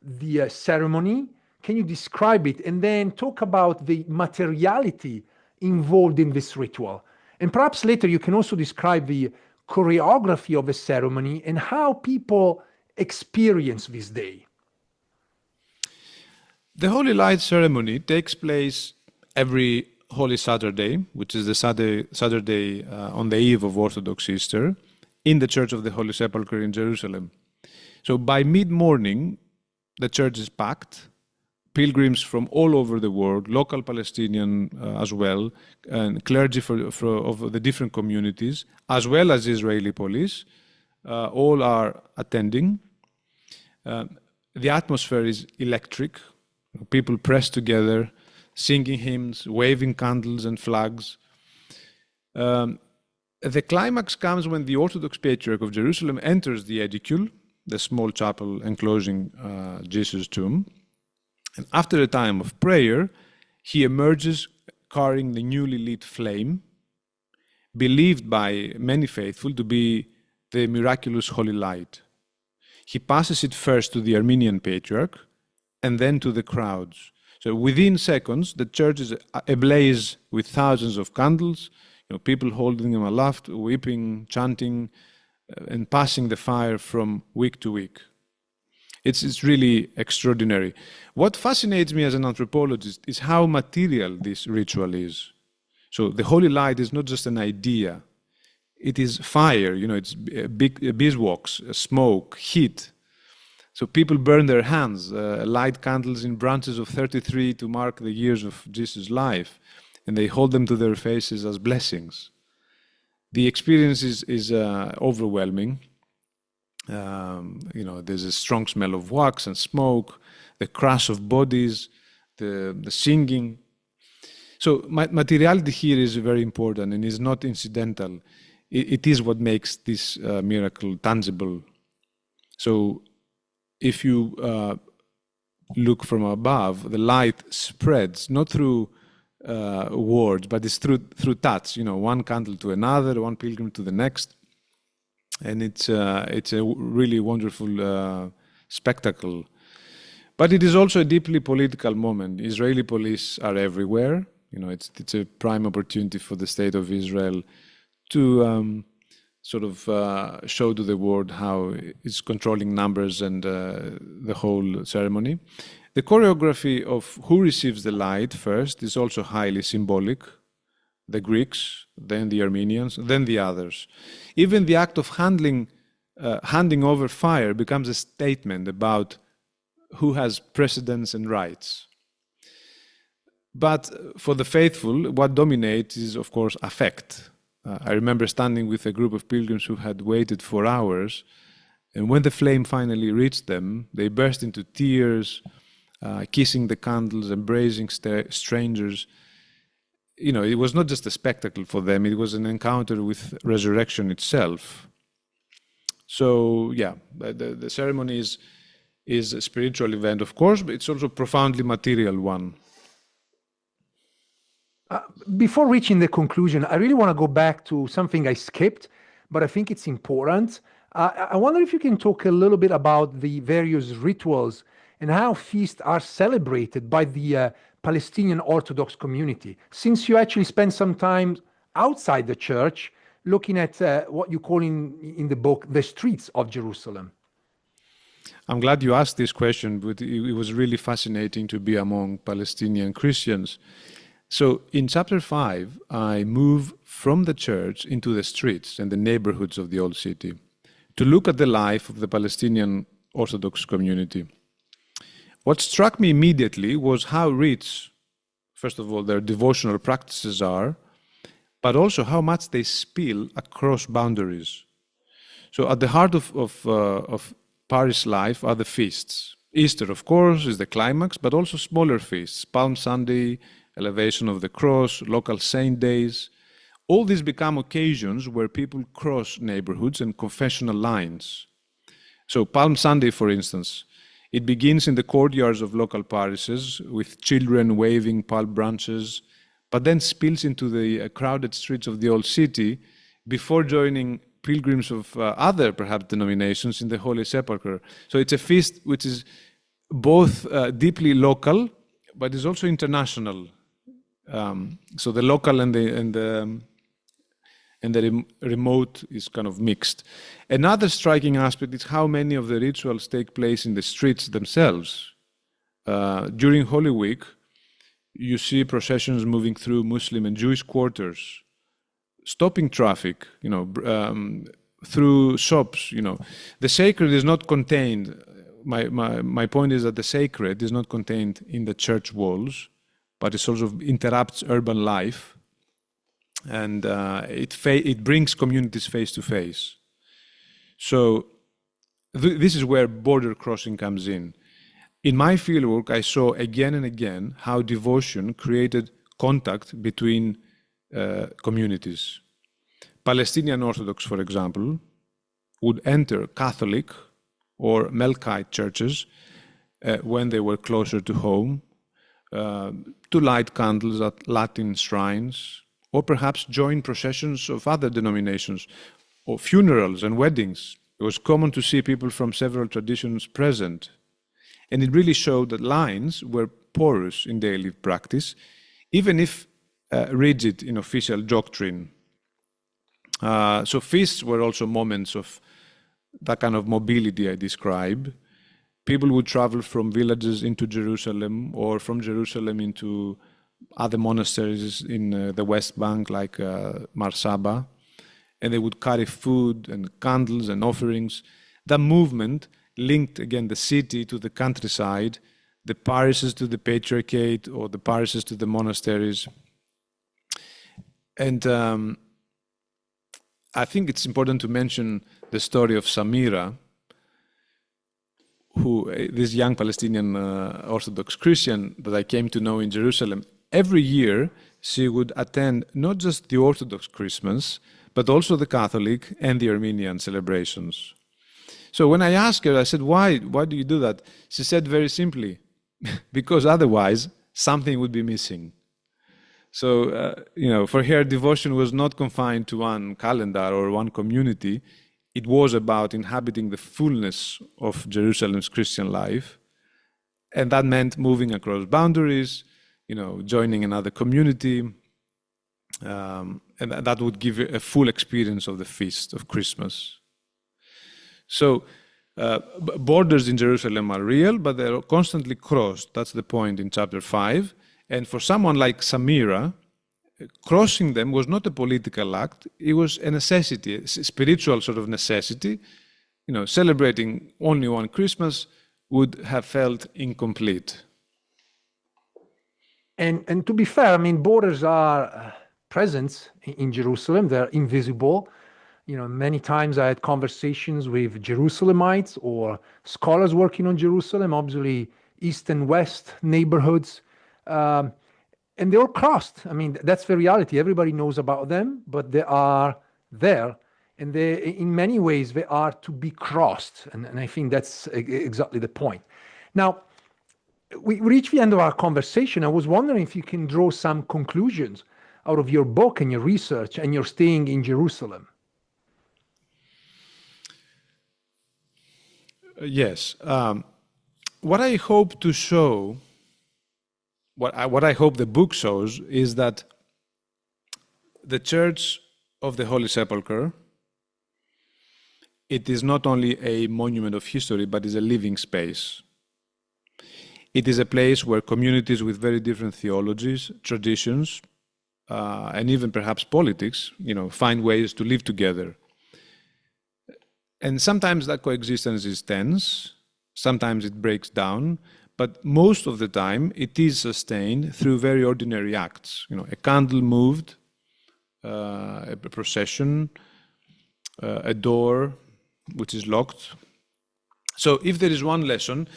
the ceremony? Can you describe it? And then talk about the materiality involved in this ritual. And perhaps later you can also describe the choreography of the ceremony and how people experience this day. The Holy Light ceremony takes place every Holy Saturday, which is the Saturday on the eve of Orthodox Easter, in the Church of the Holy Sepulchre in Jerusalem. So by mid-morning, the church is packed. Pilgrims from all over the world, local Palestinian as well, and clergy of the different communities, as well as Israeli police, all are attending. The atmosphere is electric. People press together, singing hymns, waving candles and flags. The climax comes when the Orthodox Patriarch of Jerusalem enters the edicule, the small chapel enclosing Jesus' tomb. And after a time of prayer, he emerges carrying the newly lit flame, believed by many faithful to be the miraculous Holy Light. He passes it first to the Armenian Patriarch and then to the crowds. So within seconds, the church is ablaze with thousands of candles, people holding them aloft, weeping, chanting, and passing the fire from wick to wick. It's really extraordinary. What fascinates me as an anthropologist is how material this ritual is. So the Holy Light is not just an idea. it is fire, it's big beeswax, smoke, heat. So people burn their hands, light candles in branches of 33 to mark the years of Jesus' life, and they hold them to their faces as blessings. The experience is overwhelming. There's a strong smell of wax and smoke, the crash of bodies, the singing. So materiality here is very important and is not incidental. It is what makes this miracle tangible. So if you look from above, the light spreads, not through words, but it's through touch, one candle to another, one pilgrim to the next. And it's a really wonderful spectacle. But it is also a deeply political moment. Israeli police are everywhere. It's a prime opportunity for the state of Israel to show to the world how it's controlling numbers and the whole ceremony. The choreography of who receives the light first is also highly symbolic. The Greeks, then the Armenians, then the others. Even the act of handing over fire becomes a statement about who has precedence and rights. But for the faithful, what dominates is, of course, affect. I remember standing with a group of pilgrims who had waited for hours, and when the flame finally reached them, they burst into tears, kissing the candles, embracing strangers. It was not just a spectacle for them, it was an encounter with resurrection itself. So, yeah, the ceremony is a spiritual event, of course, but it's also a profoundly material one. Before reaching the conclusion, I really want to go back to something I skipped, but I think it's important. I wonder if you can talk a little bit about the various rituals and how feasts are celebrated by the Palestinian Orthodox community, since you actually spend some time outside the church looking at what you call in the book, the streets of Jerusalem. I'm glad you asked this question, but it was really fascinating to be among Palestinian Christians. So in chapter 5, I move from the church into the streets and the neighborhoods of the old city to look at the life of the Palestinian Orthodox community. What struck me immediately was how rich, first of all, their devotional practices are, but also how much they spill across boundaries. So at the heart of parish life are the feasts. Easter, of course, is the climax, but also smaller feasts, Palm Sunday, Elevation of the Cross, local saint days. All these become occasions where people cross neighborhoods and confessional lines. So Palm Sunday, for instance, it begins in the courtyards of local parishes with children waving palm branches, but then spills into the crowded streets of the old city before joining pilgrims of other, perhaps, denominations in the Holy Sepulchre. So it's a feast which is both deeply local, but is also international. So the local and the remote is kind of mixed. Another striking aspect is how many of the rituals take place in the streets themselves. During Holy Week, you see processions moving through Muslim and Jewish quarters, stopping traffic, through shops. The sacred is not contained. My point is that the sacred is not contained in the church walls, but it sort of interrupts urban life, and it brings communities face to face. So this is where border crossing comes in. In my fieldwork, I saw again and again how devotion created contact between communities. Palestinian Orthodox, for example, would enter Catholic or Melkite churches when they were closer to home, to light candles at Latin shrines, or perhaps join processions of other denominations, or funerals and weddings. It was common to see people from several traditions present. And it really showed that lines were porous in daily practice, even if rigid in official doctrine. So feasts were also moments of that kind of mobility I described. People would travel from villages into Jerusalem, or from Jerusalem into other monasteries in the West Bank, like Mar Saba. and they would carry food and candles and offerings. That movement linked again the city to the countryside, the parishes to the patriarchate, or the parishes to the monasteries. And I think it's important to mention the story of Samira, this young Palestinian Orthodox Christian that I came to know in Jerusalem. Every year, she would attend not just the Orthodox Christmas, but also the Catholic and the Armenian celebrations. So when I asked her, I said, why do you do that? She said very simply, because otherwise something would be missing. So, for her, devotion was not confined to one calendar or one community. It was about inhabiting the fullness of Jerusalem's Christian life. And that meant moving across boundaries, joining another community. And that would give you a full experience of the feast of Christmas. So, borders in Jerusalem are real, but they're constantly crossed. That's the point in chapter 5. And for someone like Samira, crossing them was not a political act, it was a necessity, a spiritual sort of necessity. Celebrating only one Christmas would have felt incomplete. And to be fair, borders are present in Jerusalem, they're invisible. Many times I had conversations with Jerusalemites or scholars working on Jerusalem, obviously East and West neighborhoods, and they're all crossed. That's the reality. Everybody knows about them, but they are there, and they, in many ways, they are to be crossed. And I think that's exactly the point. Now, we reached the end of our conversation. I was wondering if you can draw some conclusions out of your book and your research and your staying in Jerusalem. Yes. What I hope to show, what I hope the book shows, is that the Church of the Holy Sepulchre, it is not only a monument of history, but is a living space. It is a place where communities with very different theologies, traditions, and even perhaps politics, find ways to live together. And sometimes that coexistence is tense, sometimes it breaks down, but most of the time it is sustained through very ordinary acts. A candle moved, a procession, a door which is locked. So if there is one lesson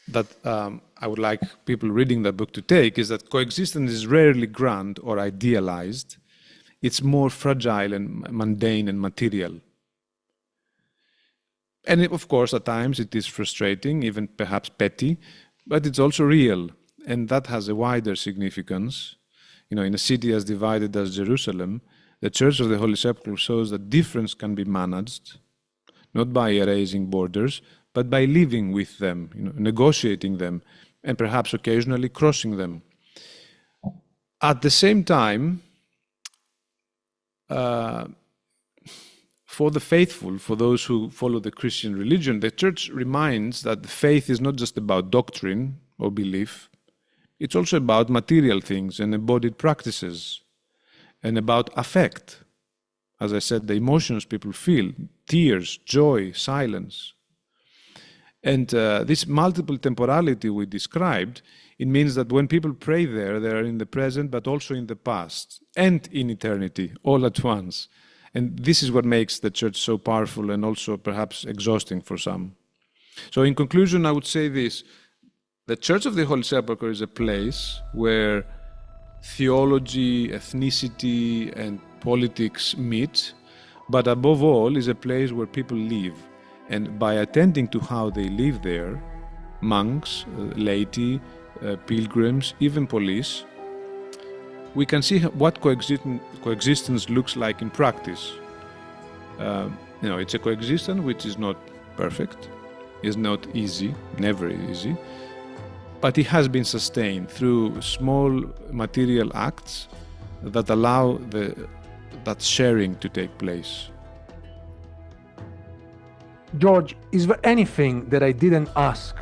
that I would like people reading that book to take, is that coexistence is rarely grand or idealized. It's more fragile and mundane and material. And of course, at times it is frustrating, even perhaps petty, but it's also real, and that has a wider significance. In a city as divided as Jerusalem, the Church of the Holy Sepulchre shows that difference can be managed, not by erasing borders, but by living with them, negotiating them, and perhaps occasionally crossing them. At the same time, for the faithful, for those who follow the Christian religion, the Church reminds that the faith is not just about doctrine or belief, it's also about material things and embodied practices, and about affect. As I said, the emotions people feel, tears, joy, silence. And this multiple temporality we described, it means that when people pray there, they are in the present, but also in the past, and in eternity, all at once. And this is what makes the Church so powerful and also perhaps exhausting for some. So in conclusion, I would say this. The Church of the Holy Sepulchre is a place where theology, ethnicity, and politics meet, but above all is a place where people live. And by attending to how they live there, monks, laity, pilgrims, even police, we can see what coexistence looks like in practice. It's a coexistence which is not perfect, is not easy, never easy, but it has been sustained through small material acts that allow that sharing to take place. George, is there anything that I didn't ask,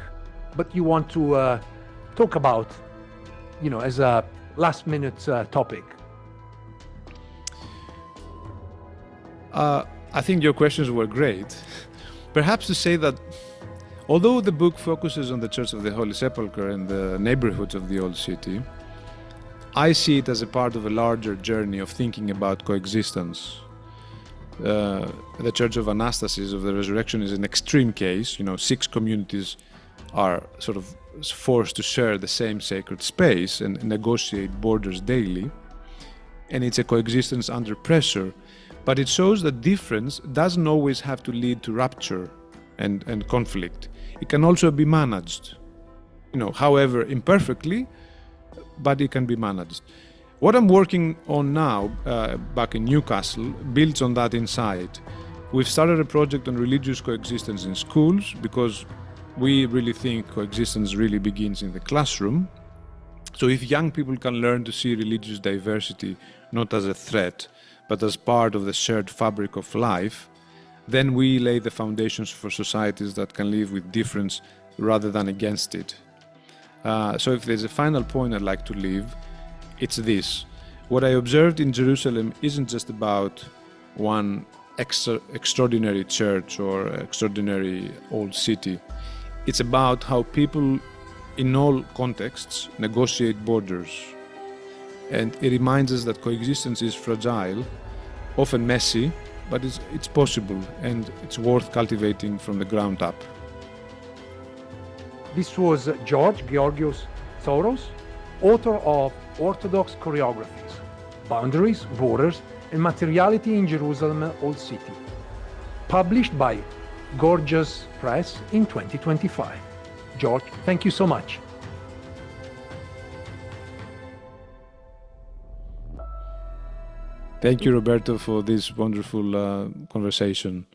but you want to talk about, as a last-minute topic? I think your questions were great. Perhaps to say that although the book focuses on the Church of the Holy Sepulchre and the neighborhoods of the Old City, I see it as a part of a larger journey of thinking about coexistence. The Church of Anastasis, of the Resurrection, is an extreme case. 6 communities are sort of forced to share the same sacred space and negotiate borders daily. And it's a coexistence under pressure. But it shows that difference doesn't always have to lead to rupture and conflict. It can also be managed, however imperfectly, but it can be managed. What I'm working on now, back in Newcastle, builds on that insight. We've started a project on religious coexistence in schools because we really think coexistence really begins in the classroom. So if young people can learn to see religious diversity not as a threat, but as part of the shared fabric of life, then we lay the foundations for societies that can live with difference rather than against it. So if there's a final point I'd like to leave, it's this. What I observed in Jerusalem isn't just about one extraordinary church or extraordinary old city. It's about how people in all contexts negotiate borders. And it reminds us that coexistence is fragile, often messy, but it's possible and it's worth cultivating from the ground up. This was Georgios Tsourous, author of Orthodox Choreographies, Boundaries, Borders, and Materiality in Jerusalem Old City, published by Georgios Press in 2025. George, thank you so much. Thank you, Roberto, for this wonderful conversation.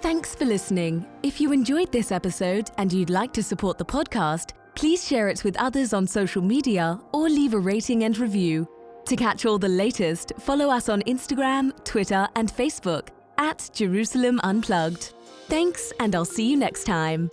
Thanks for listening. If you enjoyed this episode and you'd like to support the podcast, please share it with others on social media or leave a rating and review. To catch all the latest, follow us on Instagram, Twitter, and Facebook @Jerusalem Unplugged. Thanks, and I'll see you next time.